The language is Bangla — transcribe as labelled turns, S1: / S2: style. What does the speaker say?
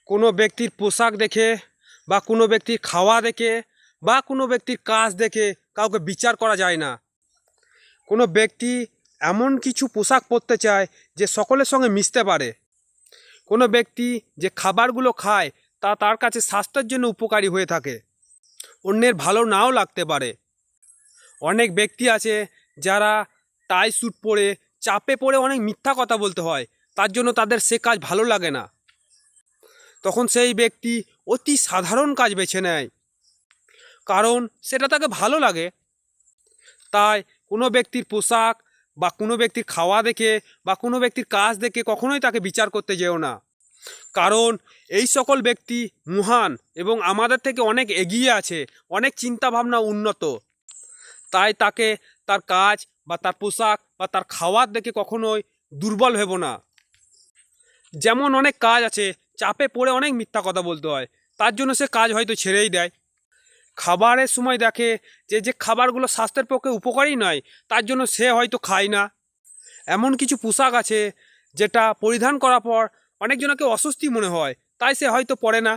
S1: কোনো ব্যক্তির পোশাক দেখে বা কোনো ব্যক্তির খাওয়া দেখে বা কোনো ব্যক্তির কাজ দেখে কাউকে বিচার করা যায় না। কোনো ব্যক্তি এমন কিছু পোশাক পরতে চায় যে সকলের সঙ্গে মিশতে পারে। কোনো ব্যক্তি যে খাবারগুলো খায় তা তার কাছে স্বাস্থ্যের জন্য উপকারী হয়ে থাকে, অন্যের ভালো নাও লাগতে পারে। অনেক ব্যক্তি আছে যারা টাই স্যুট পরে চাপে পড়ে অনেক মিথ্যা কথা বলতে হয়, তার জন্য তাদের সে কাজ ভালো লাগে না। তখন সেই ব্যক্তি অতি সাধারণ কাজ বেছে নেয়, কারণ সেটা তাকে ভালো লাগে। তাই কোনো ব্যক্তির পোশাক বা কোনো ব্যক্তির খাওয়া দেখে বা কোনো ব্যক্তির কাজ দেখে কখনোই তাকে বিচার করতে যেও না, কারণ এই সকল ব্যক্তি মহান এবং আমাদের থেকে অনেক এগিয়ে আছে, অনেক চিন্তাভাবনা উন্নত। তাই তাকে তার কাজ বা তার পোশাক বা তার খাওয়ার দেখে কখনোই দুর্বল ভেবো না। যেমন অনেক কাজ আছে চাপে পড়ে অনেক মিথ্যা কথা বলতে হয়, তার জন্য সে কাজ হয়তো ছেড়েই দেয়। খাবারের সময় দেখে যে খাবারগুলো স্বাস্থ্যের পক্ষে উপকারী নয়, তার জন্য সে হয়তো খায় না। এমন কিছু পোশাক আছে যেটা পরিধান করার পর অনেকজনকে অস্বস্তি মনে হয়, তাই সে হয়তো পরে না।